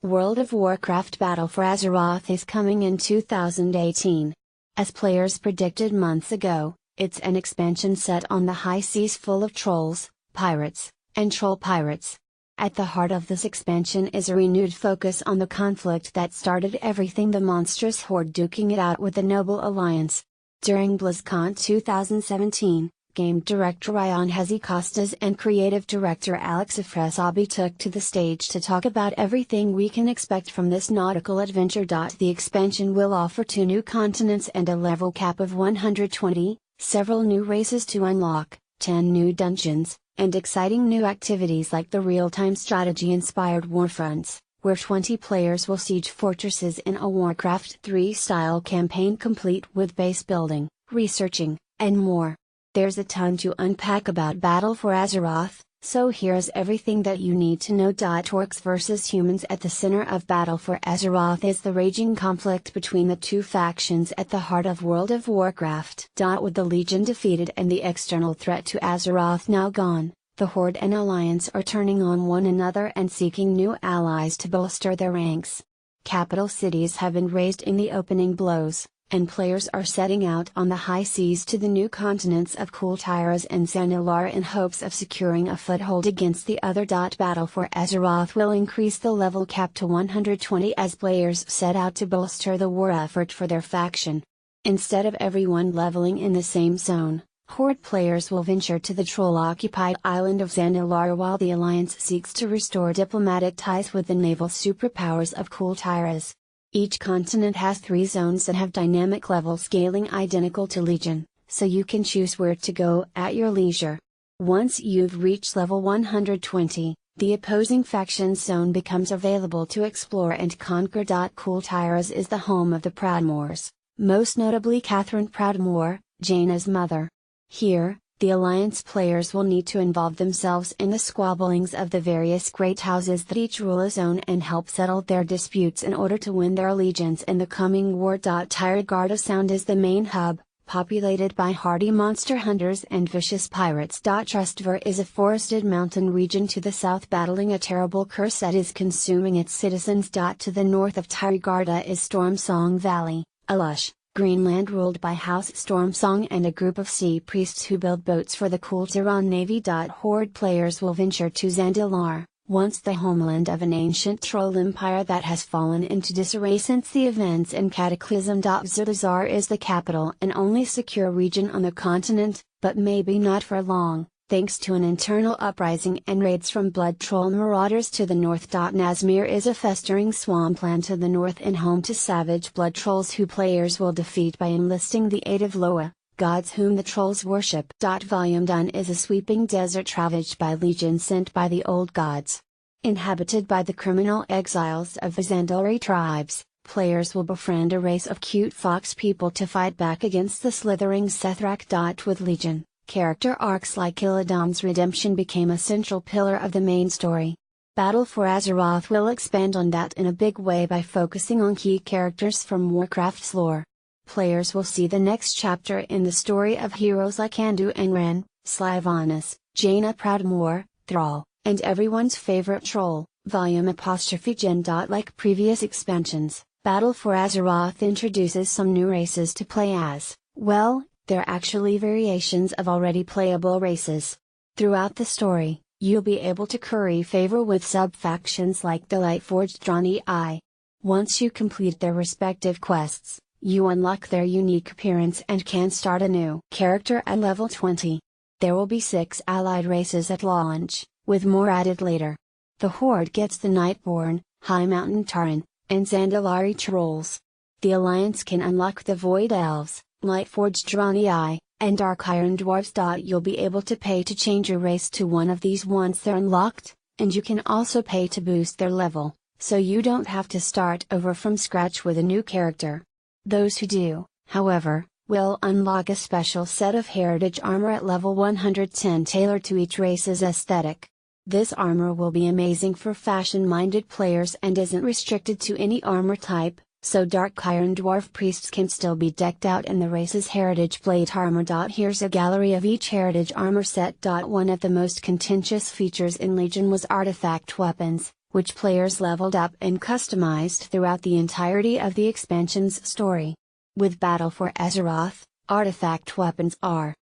World of Warcraft Battle for Azeroth is coming in 2018. As players predicted months ago, it's an expansion set on the high seas full of trolls, pirates, and troll pirates. At the heart of this expansion is a renewed focus on the conflict that started everything, the monstrous horde duking it out with the Noble Alliance. During BlizzCon 2017, Game Director Ryan Hezzy-Costas and Creative Director Alex Afresabi took to the stage to talk about everything we can expect from this nautical adventure. The expansion will offer 2 new continents and a level cap of 120, several new races to unlock, 10 new dungeons, and exciting new activities like the real-time strategy-inspired Warfronts, where 20 players will siege fortresses in a Warcraft 3-style campaign complete with base building, researching, and more. There's a ton to unpack about Battle for Azeroth, so here's everything that you need to know. Orcs vs humans. At the center of Battle for Azeroth is the raging conflict between the two factions at the heart of World of Warcraft. With the Legion defeated and the external threat to Azeroth now gone, the Horde and Alliance are turning on one another and seeking new allies to bolster their ranks. Capital cities have been razed in the opening blows, and players are setting out on the high seas to the new continents of Kul Tiras and Zandalar in hopes of securing a foothold against the other. Battle for Azeroth will increase the level cap to 120 as players set out to bolster the war effort for their faction. Instead of everyone leveling in the same zone, Horde players will venture to the troll-occupied island of Zandalar while the Alliance seeks to restore diplomatic ties with the naval superpowers of Kul Tiras. Each continent has 3 zones that have dynamic level scaling identical to Legion, so you can choose where to go at your leisure. Once you've reached level 120, the opposing faction's zone becomes available to explore and conquer. Kul Tiras is the home of the Proudmoors, most notably Catherine Proudmoore, Jaina's mother. Here, the Alliance players will need to involve themselves in the squabblings of the various great houses that each rule a zone and help settle their disputes in order to win their allegiance in the coming war. Tyregarda Sound is the main hub, populated by hardy monster hunters and vicious pirates. Trustver is a forested mountain region to the south battling a terrible curse that is consuming its citizens. To the north of Tyregarda is Stormsong Valley, a lush, Greenland ruled by House Stormsong and a group of sea priests who build boats for the Kul Tiran Navy. Horde players will venture to Zandalar, once the homeland of an ancient troll empire that has fallen into disarray since the events in Cataclysm. Zandalar is the capital and only secure region on the continent, but maybe not for long, thanks to an internal uprising and raids from blood troll marauders to the north. Nazmir is a festering swampland to the north and home to savage blood trolls who players will defeat by enlisting the aid of Loa, gods whom the trolls worship. Volume is a sweeping desert ravaged by Legion sent by the old gods. Inhabited by the criminal exiles of the Zandalari tribes, players will befriend a race of cute fox people to fight back against the slithering Sethrak. With Legion, character arcs like Illidan's redemption became a central pillar of the main story. Battle for Azeroth will expand on that in a big way by focusing on key characters from Warcraft's lore. Players will see the next chapter in the story of heroes like Andu and Ren, Sylvanas, Jaina Proudmoore, Thrall, and everyone's favorite troll, Volume''Gen. Like previous expansions, Battle for Azeroth introduces some new races to play as. Well, they're actually variations of already playable races. Throughout the story, you'll be able to curry favor with sub-factions like the Lightforged Draenei. Once you complete their respective quests, you unlock their unique appearance and can start a new character at level 20. There will be 6 allied races at launch, with more added later. The Horde gets the Nightborn, High Mountain Tauren, and Zandalari trolls. The Alliance can unlock the Void Elves, Lightforged Draenei, and Dark Iron Dwarves. You'll be able to pay to change your race to one of these once they're unlocked, and you can also pay to boost their level, so you don't have to start over from scratch with a new character. Those who do, however, will unlock a special set of heritage armor at level 110 tailored to each race's aesthetic. This armor will be amazing for fashion-minded players and isn't restricted to any armor type, so Dark Iron Dwarf priests can still be decked out in the race's heritage plate armor. Here's a gallery of each heritage armor set. One of the most contentious features in Legion was artifact weapons, which players leveled up and customized throughout the entirety of the expansion's story. With Battle for Azeroth, artifact weapons are